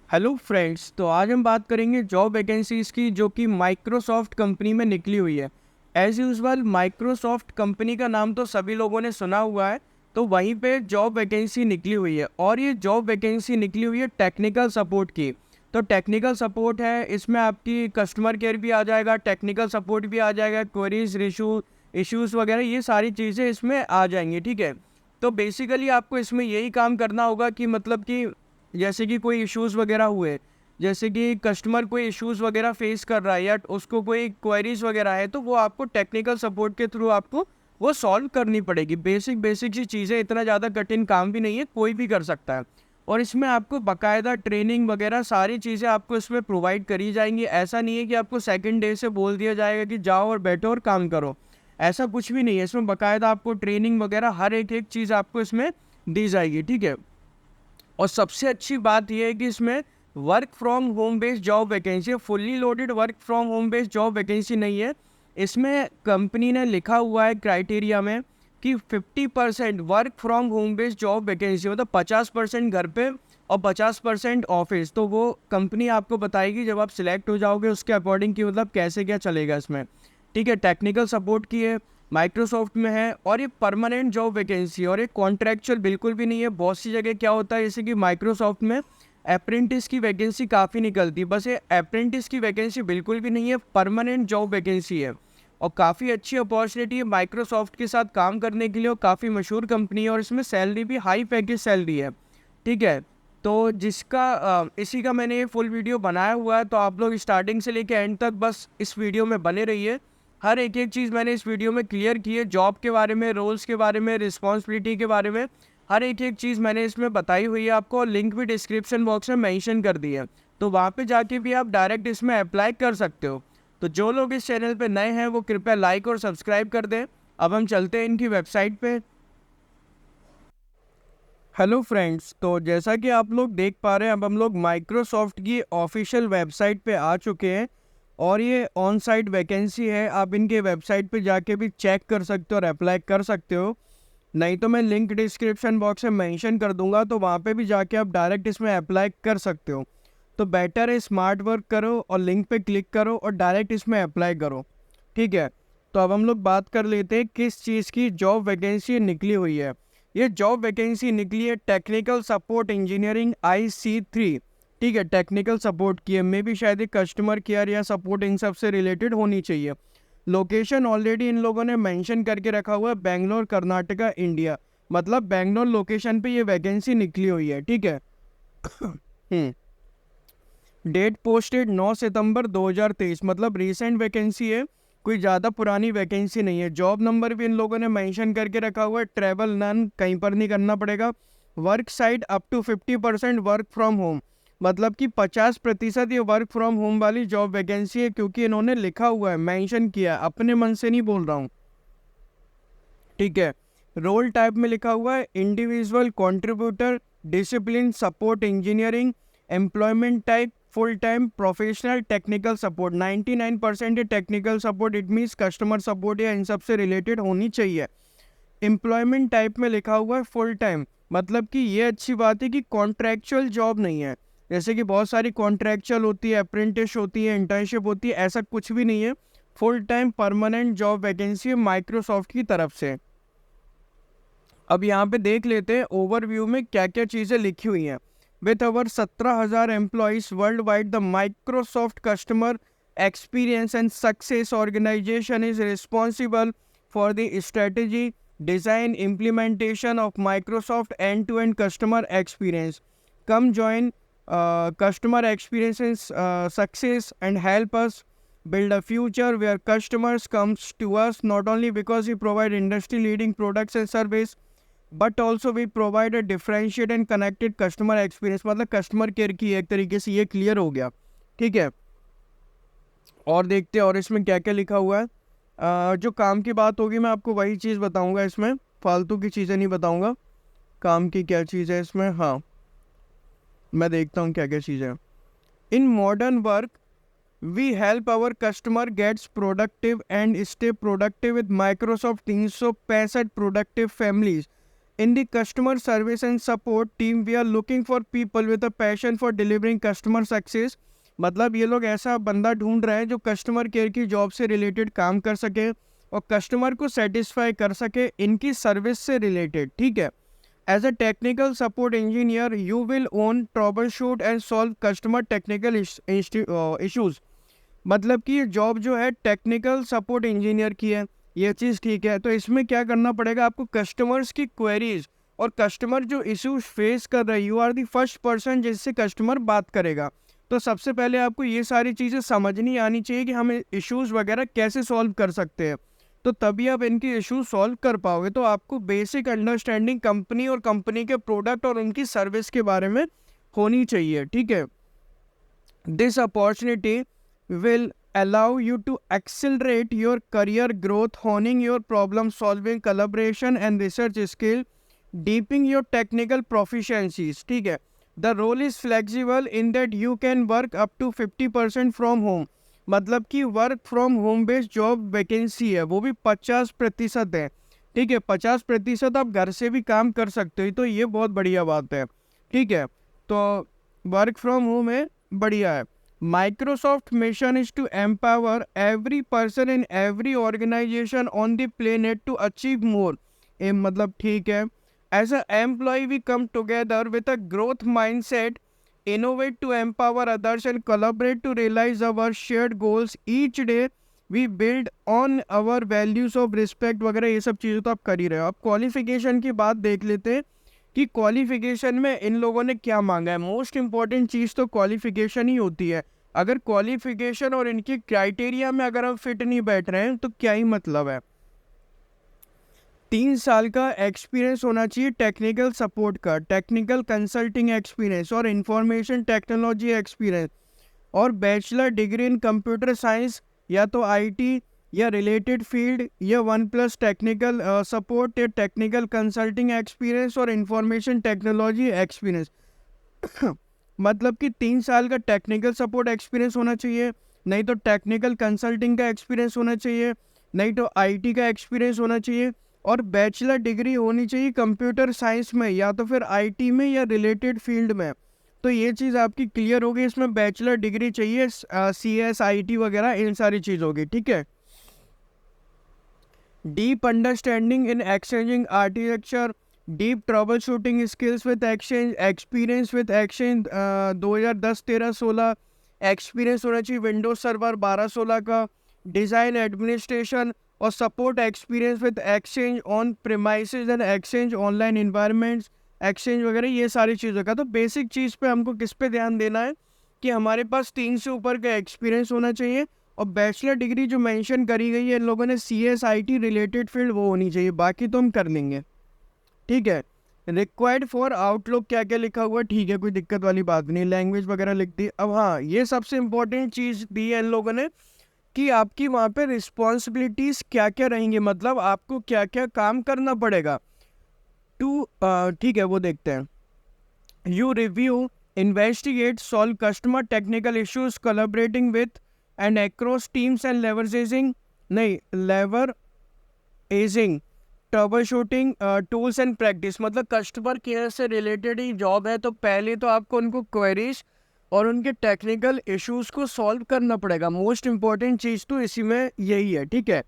Hello friends, तो आज हम बात करेंगे जॉब वैकेंसीज़ की जो कि माइक्रोसॉफ्ट कंपनी में निकली हुई है। एज़ यूजुअल माइक्रोसॉफ्ट कंपनी का नाम तो सभी लोगों ने सुना हुआ है, तो वहीं पे जॉब वैकेंसी निकली हुई है और ये जॉब वैकेंसी निकली हुई है टेक्निकल सपोर्ट की। तो टेक्निकल सपोर्ट है, इसमें आपकी कस्टमर केयर भी आ जाएगा, टेक्निकल सपोर्ट भी आ जाएगा, क्वेरीज इश्यूज़ वगैरह ये सारी चीज़ें इसमें आ जाएंगी। ठीक है, तो बेसिकली आपको इसमें यही काम करना होगा कि मतलब कि जैसे कि कोई इश्यूज़ वगैरह हुए, जैसे कि कस्टमर कोई इश्यूज़ वगैरह फेस कर रहा है या उसको कोई क्वेरीज वगैरह है, तो वो आपको टेक्निकल सपोर्ट के थ्रू आपको वो सॉल्व करनी पड़ेगी। बेसिक बेसिक सी चीज़ें, इतना ज़्यादा कठिन काम भी नहीं है, कोई भी कर सकता है। और इसमें आपको बाकायदा ट्रेनिंग वगैरह सारी चीज़ें आपको इसमें प्रोवाइड करी जाएंगी। ऐसा नहीं है कि आपको सेकंड डे से बोल दिया जाएगा कि जाओ और बैठो और काम करो, ऐसा कुछ भी नहीं है। इसमें बाकायदा आपको ट्रेनिंग वगैरह हर एक एक चीज़ आपको इसमें दी जाएगी। ठीक है, और सबसे अच्छी बात यह है कि इसमें work from home based job vacancy है, fully loaded work from home based job vacancy नहीं है। इसमें कंपनी ने लिखा हुआ है क्राइटेरिया में कि 50% work from home based job vacancy, मतलब 50% घर पे और 50% ऑफिस। तो वो कंपनी आपको बताएगी जब आप सिलेक्ट हो जाओगे उसके अकॉर्डिंग कि मतलब कैसे क्या चलेगा इसमें। ठीक है, टेक्निकल सपोर्ट की है, माइक्रोसॉफ्ट में है और ये परमानेंट जॉब वैकेंसी और ये कॉन्ट्रैक्चुअल बिल्कुल भी नहीं है। बहुत सी जगह क्या होता है, जैसे कि माइक्रोसॉफ्ट में अप्रेंटिस की वैकेंसी काफ़ी निकलती है, बस ये अप्रेंटिस की वैकेंसी बिल्कुल भी नहीं है, परमानेंट जॉब वैकेंसी है। और काफ़ी अच्छी अपॉर्चुनिटी है माइक्रोसॉफ्ट के साथ काम करने के लिए, और काफ़ी मशहूर कंपनी है और इसमें सैलरी भी हाई पैकेज सैलरी है। ठीक है, तो इसी का मैंने ये फुल वीडियो बनाया हुआ है, तो आप लोग स्टार्टिंग से लेकर एंड तक बस इस वीडियो में बने रहिए। हर एक एक चीज़ मैंने इस वीडियो में क्लियर की है, जॉब के बारे में, रोल्स के बारे में, रिस्पॉन्सिबिलिटी के बारे में, हर एक एक चीज़ मैंने इसमें बताई हुई है आपको, और लिंक भी डिस्क्रिप्शन बॉक्स में मेंशन कर दी है, तो वहाँ पे जाके भी आप डायरेक्ट इसमें अप्लाई कर सकते हो। तो जो लोग इस चैनल पे नए हैं वो कृपया लाइक और सब्सक्राइब कर दें। अब हम चलते हैं इनकी वेबसाइट पे। हेलो फ्रेंड्स, तो जैसा कि आप लोग देख पा रहे हैं, अब हम लोग माइक्रोसॉफ्ट की ऑफिशियल वेबसाइट पे आ चुके हैं और ये ऑन साइट वैकेंसी है। आप इनके वेबसाइट पे जाके भी चेक कर सकते हो और अप्लाई कर सकते हो, नहीं तो मैं लिंक डिस्क्रिप्शन बॉक्स में मेंशन कर दूंगा, तो वहाँ पे भी जाके आप डायरेक्ट इसमें अप्लाई कर सकते हो। तो बेटर है स्मार्ट वर्क करो और लिंक पे क्लिक करो और डायरेक्ट इसमें अप्लाई करो। ठीक है, तो अब हम लोग बात कर लेते हैं किस चीज़ की जॉब वैकेंसी निकली हुई है। ये जॉब वैकेंसी निकली है टेक्निकल सपोर्ट इंजीनियरिंग IC3। ठीक है, टेक्निकल सपोर्ट की है, मे भी शायद ये कस्टमर केयर या सपोर्ट इन सब से रिलेटेड होनी चाहिए। लोकेशन ऑलरेडी इन लोगों ने मेंशन करके रखा हुआ है, बेंगलोर कर्नाटका इंडिया, मतलब बेंगलोर लोकेशन पे ये वैकेंसी निकली हुई है। ठीक है डेट पोस्टेड 9 सितंबर 2023, मतलब रीसेंट वैकेंसी है, कोई ज़्यादा पुरानी वैकेंसी नहीं है। जॉब नंबर भी इन लोगों ने मेंशन करके रखा हुआ है, ट्रैवल नन, कहीं पर नहीं करना पड़ेगा। Work side up to 50% work from home, मतलब कि 50% ये वर्क फ्रॉम होम वाली जॉब वैकेंसी है, क्योंकि इन्होंने लिखा हुआ है, मेंशन किया है, अपने मन से नहीं बोल रहा हूँ। ठीक है, रोल टाइप में लिखा हुआ है individual contributor, discipline support engineering, employment type full time professional, technical support 99% technical support, it means customer support या इन सब से रिलेटेड होनी चाहिए। एम्प्लॉयमेंट टाइप में लिखा हुआ है फुल टाइम, मतलब कि ये अच्छी बात है कि कॉन्ट्रैक्चुअल जॉब नहीं है, जैसे कि बहुत सारी कॉन्ट्रैक्चुअल होती है, अप्रेंटिस होती है, इंटर्नशिप होती है, ऐसा कुछ भी नहीं है। Full time permanent job vacancy है माइक्रोसॉफ्ट की तरफ से। अब यहाँ पे देख लेते हैं ओवरव्यू में क्या क्या चीज़ें लिखी हुई हैं। With over 17,000 employees world wide, the Microsoft customer experience and success organisation is responsible for the strategy, design, implementation of Microsoft end to end customer experience. Come join customer experience success and help us build a future where customers comes to us not only because we provide industry leading products and service, but also we provide a differentiate and connected customer experience, मतलब customer care की एक तरीके से ये clear हो गया। ठीक है, और देखते हैं और इसमें क्या क्या लिखा हुआ है। जो काम की बात होगी मैं आपको वही चीज़ बताऊंगा, इसमें फालतू की चीज़ें नहीं बताऊंगा। काम की क्या चीज़ है इसमें, हाँ मैं देखता हूँ क्या क्या चीज़ है। In modern work we help our customer gets productive and stay productive with Microsoft 365 productive families In the customer service and support team, we are looking for people with a passion for delivering customer success. मतलब ये लोग ऐसा बंदा ढूंढ रहे हैं जो customer care की जॉब से रिलेटेड काम कर सके और कस्टमर को सेटिस्फाई कर सके इनकी सर्विस से रिलेटेड, ठीक है। As a technical support engineer you will own troubleshoot and solve customer technical issues. मतलब कि ये जॉब जो है टेक्निकल सपोर्ट इंजीनियर की है, ये चीज़ ठीक है। तो इसमें क्या करना पड़ेगा आपको, कस्टमर्स की क्वेरीज और कस्टमर जो इश्यूज फेस कर रहे हैं, you are the first person जिससे कस्टमर बात करेगा। तो सबसे पहले आपको ये सारी चीज़ें समझनी आनी चाहिए कि हम इश्यूज वगैरह कैसे सॉल्व कर सकते हैं, तो तभी आप इनकी इश्यूज सॉल्व कर पाओगे। तो आपको बेसिक अंडरस्टैंडिंग कंपनी और कंपनी के प्रोडक्ट और उनकी सर्विस के बारे में होनी चाहिए, ठीक है। This opportunity will allow you to accelerate your career growth, honing your problem solving, collaboration and research skill, deepening your technical proficiencies, ठीक है। The role is flexible in that you can work up to 50% from home। मतलब कि work from home based job vacancy है, वो भी 50% है, ठीक है। 50% आप घर से भी काम कर सकते हो, तो ये बहुत बढ़िया बात है, ठीक है। तो वर्क फ्रॉम होम है, बढ़िया है। Microsoft mission is to empower every person in every organization on the planet to achieve more। मतलब ठीक है। As an employee we come together with a growth mindset, innovate to empower others and collaborate to realize our shared goals। Each day we build on our values of respect वगैरह, ये सब चीज़ें तो आप कर ही रहे हो। अब क्वालिफिकेशन की बात देख लेते हैं कि क्वालिफिकेशन में इन लोगों ने क्या मांगा है। मोस्ट इम्पॉर्टेंट चीज़ तो क्वालिफिकेशन ही होती है। अगर क्वालिफिकेशन और इनकी क्राइटेरिया में अगर हम फिट नहीं बैठ रहे हैं तो क्या ही मतलब है। 3 साल का एक्सपीरियंस होना चाहिए टेक्निकल सपोर्ट का, टेक्निकल कंसल्टिंग एक्सपीरियंस और इंफॉर्मेशन टेक्नोलॉजी एक्सपीरियंस, और bachelor degree in computer science या तो आईटी या रिलेटेड फील्ड, या 1+ टेक्निकल सपोर्ट या टेक्निकल कंसल्टिंग एक्सपीरियंस और इंफॉर्मेशन टेक्नोलॉजी एक्सपीरियंस। मतलब कि 3 साल का टेक्निकल सपोर्ट एक्सपीरियंस होना चाहिए, नहीं तो टेक्निकल कंसल्टिंग का एक्सपीरियंस होना चाहिए, नहीं तो आईटी का एक्सपीरियंस होना चाहिए, और बैचलर डिग्री होनी चाहिए कंप्यूटर साइंस में या तो फिर आईटी में या रिलेटेड फील्ड में। तो ये चीज़ आपकी क्लियर होगी, इसमें बैचलर डिग्री चाहिए, CS IT वगैरह इन सारी चीज़ होगी, ठीक है। Deep understanding in exchanging architecture, deep trouble shooting skills with exchange, experience with exchange 2010, 13, 16 experience होना चाहिए विंडोज सर्वर 12-16 का, डिज़ाइन एडमिनिस्ट्रेशन और support experience with exchange on premises and exchange online environments, exchange वगैरह, ये सारी चीज़ों का। तो बेसिक चीज़ पे हमको किस पे ध्यान देना है कि हमारे पास 3 से ऊपर का एक्सपीरियंस होना चाहिए, और बैचलर डिग्री जो मेंशन करी गई है इन लोगों ने CS IT रिलेटेड फील्ड वो होनी चाहिए, बाकी तो हम कर लेंगे, ठीक है। रिक्वायर्ड फॉर आउटलुक क्या क्या लिखा हुआ है, ठीक है, कोई दिक्कत वाली बात नहीं, लैंग्वेज वगैरह लिख दी। अब हाँ, ये सबसे इंपॉर्टेंट चीज़ दी है इन लोगों ने कि आपकी वहाँ पे रिस्पॉन्सिबिलिटीज़ क्या क्या रहेंगी, मतलब आपको क्या क्या काम करना पड़ेगा। ठीक है, वो देखते हैं। You review, investigate, solve customer technical issues, collaborating with and across teams and leveraging trouble shooting tools and practice. मतलब कस्टमर केयर से रिलेटेड ही जॉब है, तो पहले तो आपको उनको क्वेरीज और उनके टेक्निकल इश्यूज को सॉल्व करना पड़ेगा। मोस्ट इम्पॉर्टेंट चीज़ तो इसी में यही है, ठीक है।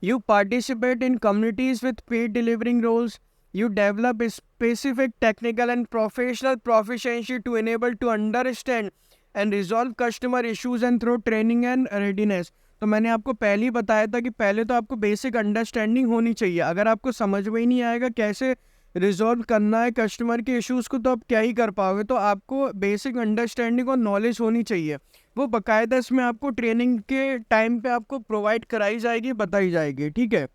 You participate in communities with paid delivering roles. You develop a specific technical and professional proficiency to enable to understand and resolve customer issues and through training and readiness। तो मैंने आपको पहले ही बताया था कि पहले तो आपको बेसिक अंडरस्टैंडिंग होनी चाहिए। अगर आपको समझ में ही नहीं आएगा कैसे रिजॉल्व करना है कस्टमर के इश्यूज़ को, तो आप क्या ही कर पाओगे। तो आपको बेसिक अंडरस्टैंडिंग और नॉलेज होनी चाहिए, वो बाकायदा इसमें आपको ट्रेनिंग के टाइम पे आपको प्रोवाइड कराई जाएगी, बताई जाएगी, ठीक है।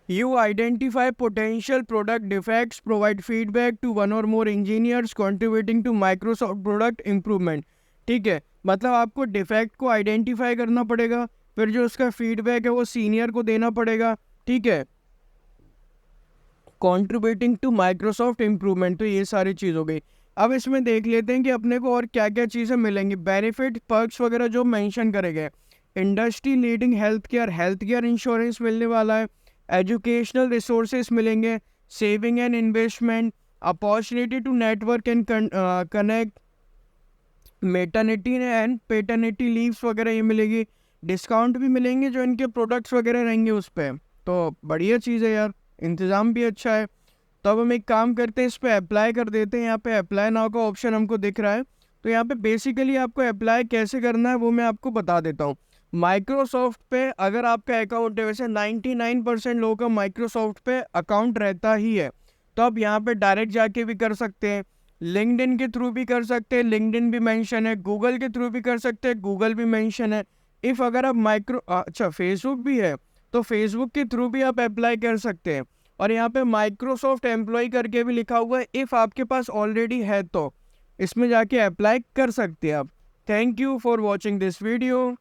You identify potential product defects, provide feedback to 1 or more engineers contributing to Microsoft product improvement, ठीक है। मतलब आपको डिफेक्ट को आइडेंटिफाई करना पड़ेगा, फिर जो उसका फीडबैक है वो सीनियर को देना पड़ेगा, ठीक है। कंट्रीब्यूटिंग टू माइक्रोसॉफ्ट इम्प्रूवमेंट, तो ये सारी चीज़ हो गई। अब इसमें देख लेते हैं कि अपने को और क्या क्या चीज़ें मिलेंगी, बेनिफिट पर्क्स वगैरह जो मेंशन करे गए। Industry leading health care insurance मिलने वाला है, एजुकेशनल रिसोर्सेज मिलेंगे, saving and investment, opportunity to network and connect, maternity and paternity leaves वगैरह ये मिलेगी, डिस्काउंट भी मिलेंगे जो इनके प्रोडक्ट्स वगैरह रहेंगे उस पर। तो बढ़िया चीज़ है यार, इंतज़ाम भी अच्छा है। तो अब हम एक काम करते हैं, इस पर अप्लाई कर देते हैं। यहाँ पे अप्लाई नाउ का ऑप्शन हमको दिख रहा है। तो यहाँ पे बेसिकली आपको अप्लाई कैसे करना है वो मैं आपको बता देता हूँ। माइक्रोसॉफ्ट पे अगर आपका अकाउंट है, वैसे 99% लोगों का माइक्रोसॉफ्ट पे अकाउंट रहता ही है, तो आप यहाँ पे डायरेक्ट जाके भी कर सकते हैं, लिंक्डइन के थ्रू भी कर सकते हैं, लिंक्डइन भी मेंशन है, गूगल के थ्रू भी कर सकते हैं, गूगल भी मेंशन है। इफ़ अगर आप अच्छा फेसबुक भी है तो फेसबुक के थ्रू भी आप अप्लाई कर सकते हैं। और यहाँ पे माइक्रोसॉफ्ट एम्प्लॉय करके भी लिखा हुआ है, इफ़ आपके पास ऑलरेडी है तो इसमें जाके अप्लाई कर सकते हैं आप। Thank you for watching this video.